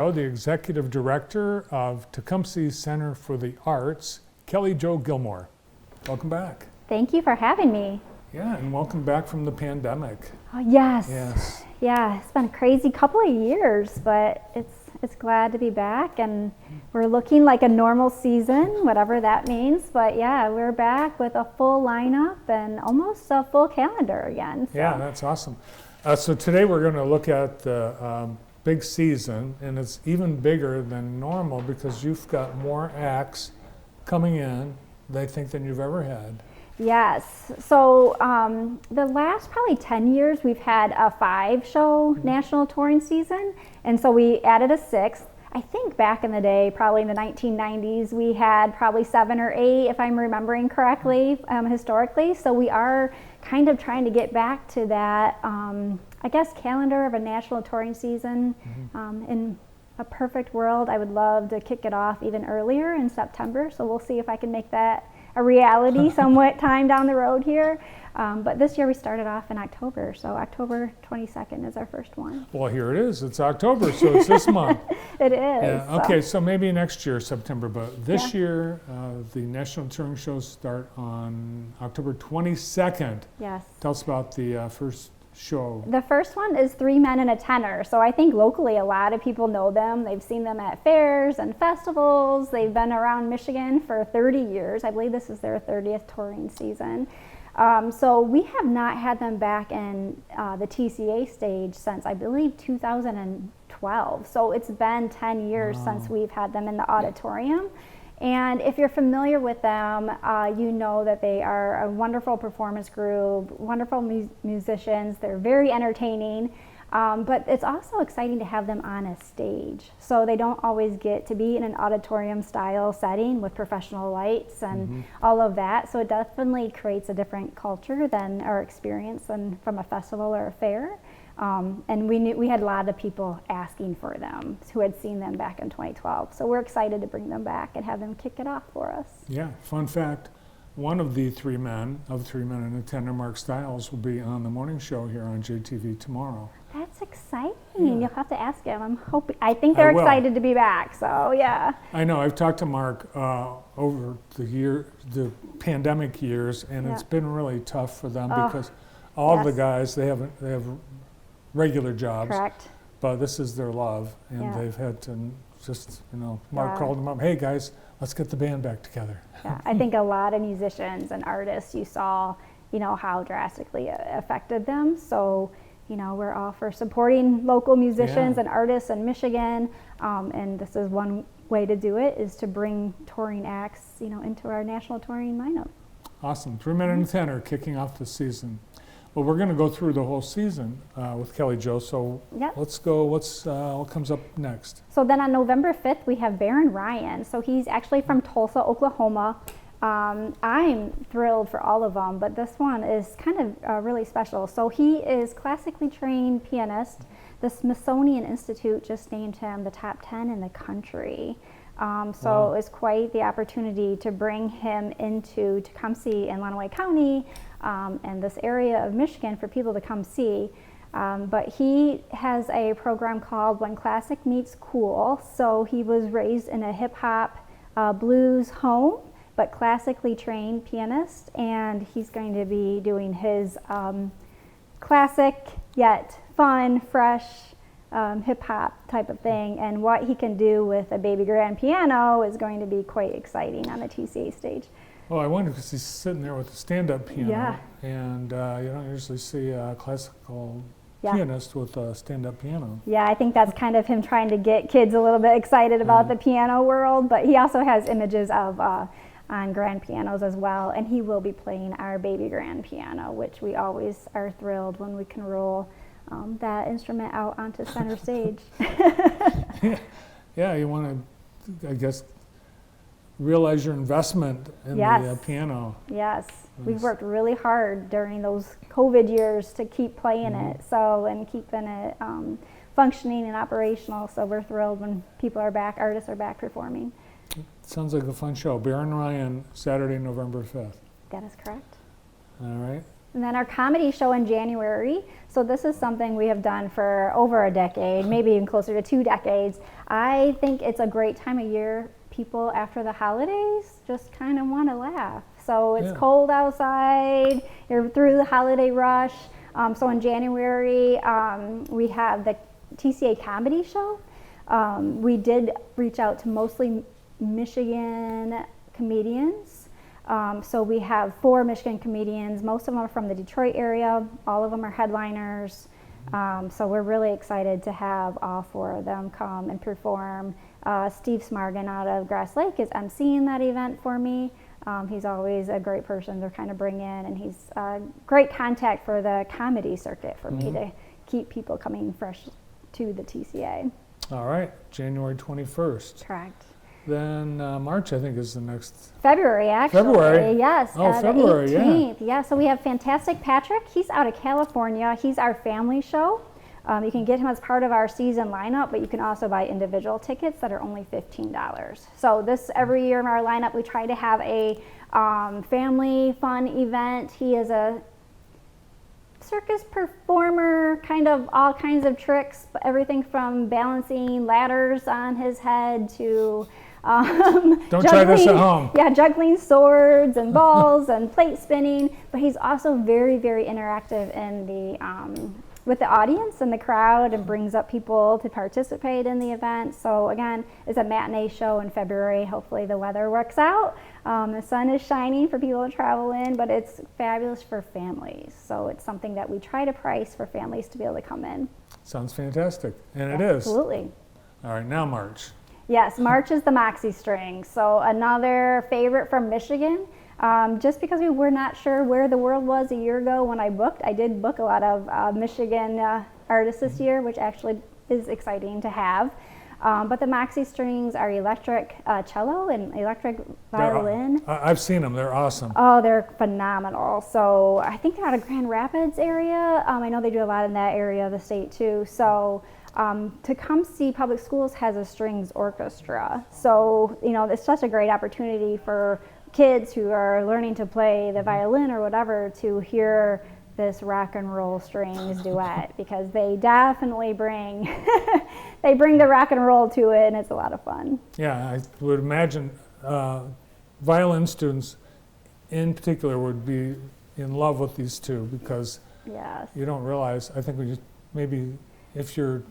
The Executive Director of Tecumseh Center for the Arts, Kelly Jo Gilmore. Welcome back. Thank you for having me. Yeah, and welcome back from the pandemic. Oh, yes. Yes. Yeah, it's been a crazy couple of years, but it's glad to be back, and we're looking like a normal season, whatever that means. But yeah, we're back with a full lineup and almost a full calendar again. So. Yeah, that's awesome. So today we're going to look at the big season, and it's even bigger than normal because you've got more acts coming in, they think, than you've ever had. Yes. So the last probably 10 years, we've had a 5-show national touring season. And so we added a 6th. I think back in the day, probably in the 1990s, we had probably 7 or 8, if I'm remembering correctly, historically. So we are kind of trying to get back to that, I guess, calendar of a national touring season. In a perfect world, I would love to kick it off even earlier in September. So we'll see if I can make that a reality somewhat time down the road here. But this year we started off in October, so October 22nd is our first one. Well, here it is. It's October, so it's this month. It is. Yeah. Okay, so maybe next year, September, but this year, the national touring shows start on October 22nd. Yes. Tell us about the first show. The first one is 3 Men and a Tenor. So I think locally a lot of people know them. They've seen them at fairs and festivals. They've been around Michigan for 30 years. I believe this is their 30th touring season. So we have not had them back in the TCA stage since, I believe, 2012. So it's been 10 years since we've had them in the auditorium. And if you're familiar with them, you know that they are a wonderful performance group, wonderful musicians. They're very entertaining, but it's also exciting to have them on a stage. So they don't always get to be in an auditorium style setting with professional lights and all of that. So it definitely creates a different culture than our experience than from a festival or a fair. And we had a lot of people asking for them who had seen them back in 2012. So we're excited to bring them back and have them kick it off for us. Yeah, fun fact, one of the 3 men, of 3 Men and a Tenor, Mark Stiles, will be on the morning show here on JTV tomorrow. That's exciting. Yeah. You'll have to ask him. I think they're excited to be back, so yeah. I know, I've talked to Mark over the pandemic years, and it's been really tough for them because all the guys, they have regular jobs. Correct. But this is their love, and they've had to just, Mark called them up, hey guys, let's get the band back together. Yeah, I think a lot of musicians and artists, you saw, how drastically it affected them. So, we're all for supporting local musicians and artists in Michigan, and this is one way to do it, is to bring touring acts, into our national touring lineup. Awesome. 3 Men and a Tenor kicking off the season. Well, we're going to go through the whole season with Kelly Jo, so let's go. What comes up next? So then on November 5th, we have Baron Ryan. So he's actually from Tulsa, Oklahoma. I'm thrilled for all of them, but this one is kind of really special. So he is classically trained pianist. The Smithsonian Institute just named him the top 10 in the country. So it's quite the opportunity to bring him into Tecumseh and Lenawee County and this area of Michigan for people to come see. But he has a program called When Classic Meets Cool. So he was raised in a hip hop blues home, but classically trained pianist, and he's going to be doing his classic yet fun, fresh hip hop type of thing, and what he can do with a baby grand piano is going to be quite exciting on the TCA stage. Well, I wonder because he's sitting there with a stand-up piano, and you don't usually see a classical pianist with a stand-up piano. Yeah, I think that's kind of him trying to get kids a little bit excited about the piano world, but he also has images of on grand pianos as well, and he will be playing our baby grand piano, which we always are thrilled when we can roll that instrument out onto center stage. Yeah, you want to, I guess, realize your investment in the piano. Yes, we've worked really hard during those COVID years to keep playing it, and keeping it functioning and operational. So we're thrilled when people are back, artists are back performing. Sounds like a fun show. Baron Ryan, Saturday, November 5th. That is correct. All right. And then our comedy show in January. So this is something we have done for over a decade, maybe even closer to 2 decades. I think it's a great time of year. People after the holidays just kind of want to laugh. So it's cold outside, you're through the holiday rush. So in January, we have the TCA comedy show. We did reach out to mostly Michigan comedians. So we have 4 Michigan comedians. Most of them are from the Detroit area. All of them are headliners. So we're really excited to have all 4 of them come and perform. Steve Smargan out of Grass Lake is emceeing that event for me. He's always a great person to kind of bring in, and he's a great contact for the comedy circuit for me to keep people coming fresh to the TCA. All right, January 21st. Correct. Then March, I think, is the next. February, actually. February? Yes. Oh, February, the 18th. Yeah. So we have Fantastic Patrick. He's out of California. He's our family show. You can get him as part of our season lineup, but you can also buy individual tickets that are only $15. So every year in our lineup, we try to have a family fun event. He is a circus performer, kind of all kinds of tricks, everything from balancing ladders on his head to Don't try this at home. Yeah, juggling swords and balls and plate spinning. But he's also very, very interactive in the with the audience and the crowd, and brings up people to participate in the event. So again, it's a matinee show in February. Hopefully the weather works out. The sun is shining for people to travel in, but it's fabulous for families. So it's something that we try to price for families to be able to come in. Sounds fantastic, and it is. Absolutely. All right, now March. Yes, March is the Moxie String. So another favorite from Michigan. Just because we were not sure where the world was a year ago when I booked, I did book a lot of Michigan artists this year, which actually is exciting to have. But the Moxie Strings are electric cello and electric violin. I've seen them. They're awesome. Oh, they're phenomenal. So I think they're out of Grand Rapids area. I know they do a lot in that area of the state too. So Tecumseh Public Schools has a strings orchestra. So, it's such a great opportunity for kids who are learning to play the violin or whatever to hear this rock and roll strings duet, because they definitely bring the rock and roll to it, and it's a lot of fun. Yeah, I would imagine violin students in particular would be in love with these two, because you don't realize, I think maybe if you're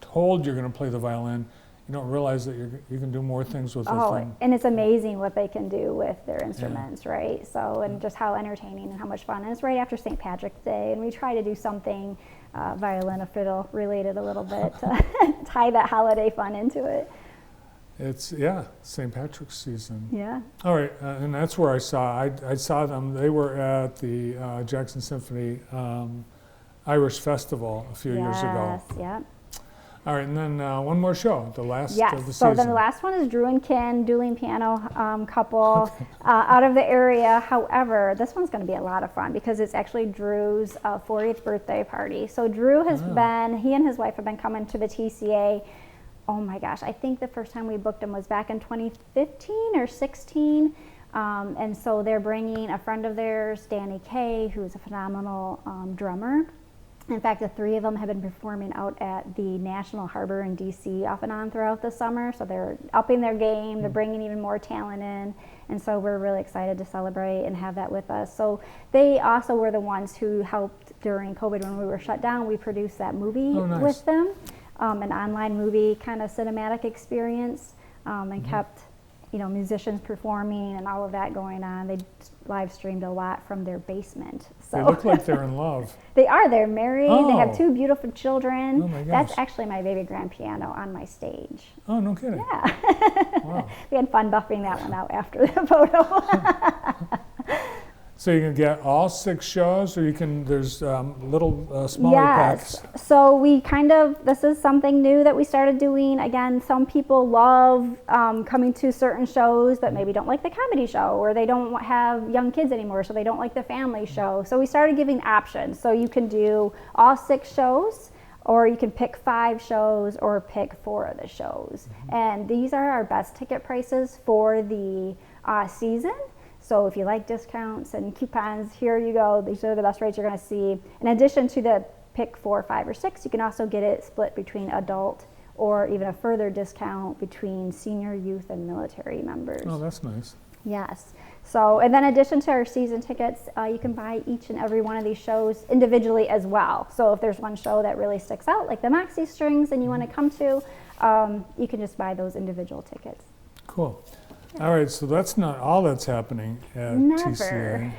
told you're going to play the violin, you don't realize that you can do more things with it. And it's amazing what they can do with their instruments, right? So, and just how entertaining and how much fun. And it's right after St. Patrick's Day, and we try to do something violin or fiddle related a little bit to tie that holiday fun into it. It's, St. Patrick's season. Yeah. All right, and that's where I saw them. They were at the Jackson Symphony Irish Festival a few years ago. Yes, yeah. All right, and then one more show, the last of the season. So then the last one is Drew and Ken, dueling piano couple out of the area. However, this one's going to be a lot of fun because it's actually Drew's 40th birthday party. So Drew has he and his wife have been coming to the TCA. Oh my gosh, I think the first time we booked him was back in 2015 or 16. And so they're bringing a friend of theirs, Danny Kay, who's a phenomenal drummer. In fact, the 3 of them have been performing out at the National Harbor in DC off and on throughout the summer. So they're upping their game. They're bringing even more talent in. And so we're really excited to celebrate and have that with us. So they also were the ones who helped during COVID when we were shut down. We produced that movie with them, an online movie kind of cinematic experience, and kept musicians performing and all of that going on. They live streamed a lot from their basement. So they look like they're in love. They are. They're married. They have 2 beautiful children. Oh my gosh. That's actually my baby grand piano on my stage. Oh, no kidding. Yeah. Wow. We had fun buffing that one out after the photo. So you can get all 6 shows, or there's little smaller packs. So this is something new that we started doing. Again, some people love coming to certain shows but maybe don't like the comedy show, or they don't have young kids anymore, so they don't like the family show. So we started giving options. So you can do all 6 shows, or you can pick 5 shows, or pick 4 of the shows. And these are our best ticket prices for the season. So if you like discounts and coupons, here you go. These are the best rates you're going to see. In addition to the pick 4, 5, or 6, you can also get it split between adult or even a further discount between senior, youth, and military members. Oh, that's nice. Yes. So, and then in addition to our season tickets, you can buy each and every one of these shows individually as well. So if there's one show that really sticks out, like the Maxi Strings, and you want to come to, you can just buy those individual tickets. Cool. All right, so that's not all that's happening at TCA.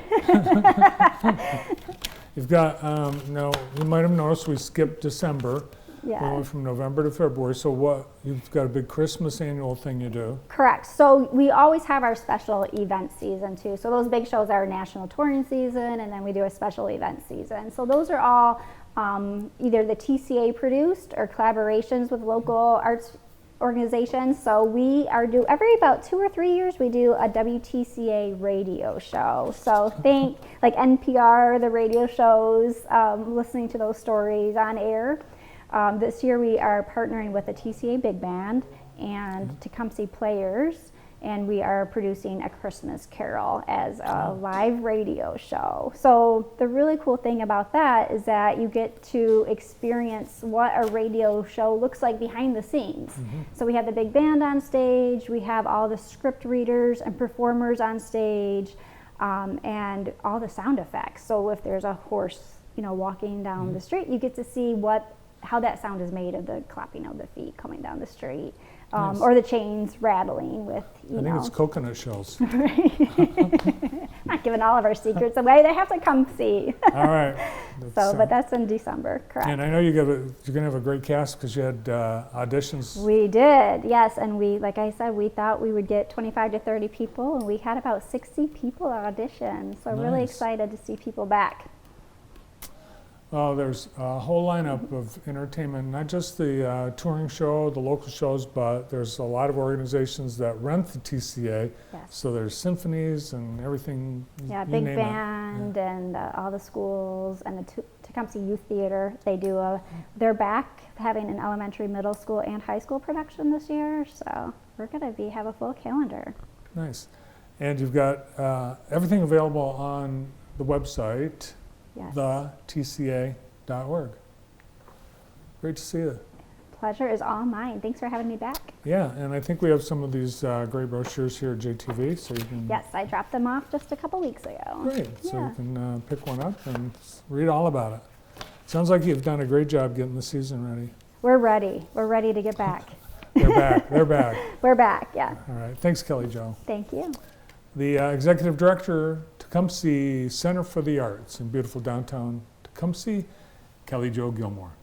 You've got, now, you might have noticed we skipped December. Yes. We went from November to February. So what, you've got a big Christmas annual thing you do. Correct. So we always have our special event season too. So those big shows are our national touring season, and then we do a special event season. So those are all either the TCA produced or collaborations with local arts organizations. So we are every about 2 or 3 years we do a WTCA radio show. So think like NPR, the radio shows, listening to those stories on air. This year we are partnering with the TCA Big Band and Tecumseh Players, and we are producing A Christmas Carol as a live radio show. So the really cool thing about that is that you get to experience what a radio show looks like behind the scenes. So we have the big band on stage, we have all the script readers and performers on stage, and all the sound effects. So if there's a horse, walking down the street, you get to see how that sound is made of the clapping of the feet coming down the street, Nice. or the chains rattling with, I think it's coconut shells. Not giving all of our secrets away. They have to come see. All right. But that's in December, correct? And I know you're going to have a great cast because you had auditions. We did, yes. And we, like I said, we thought we would get 25 to 30 people, and we had about 60 people audition. So really Nice. excited to see people back. Well, there's a whole lineup of entertainment, not just the touring show, the local shows, but there's a lot of organizations that rent the TCA. Yes. So there's symphonies and everything. Yeah, you big name band and all the schools and the Tecumseh Youth Theater. They're back having an elementary, middle school, and high school production this year. So we're going to have a full calendar. Nice. And you've got everything available on the website. Yes. thetca.org. Great to see you. Pleasure is all mine. Thanks for having me back. Yeah, and I think we have some of these great brochures here at JTV, so you can. Yes, I dropped them off just a couple weeks ago. Great, so Yeah. you can pick one up and read all about it. Sounds like you've done a great job getting the season ready. We're ready. We're ready to get back. They're back. They're back. We're back, yeah. All right. Thanks, Kelly Jo. Thank you. The Executive Director, Tecumseh Center for the Arts in beautiful downtown Tecumseh, Kelly Jo Gilmore.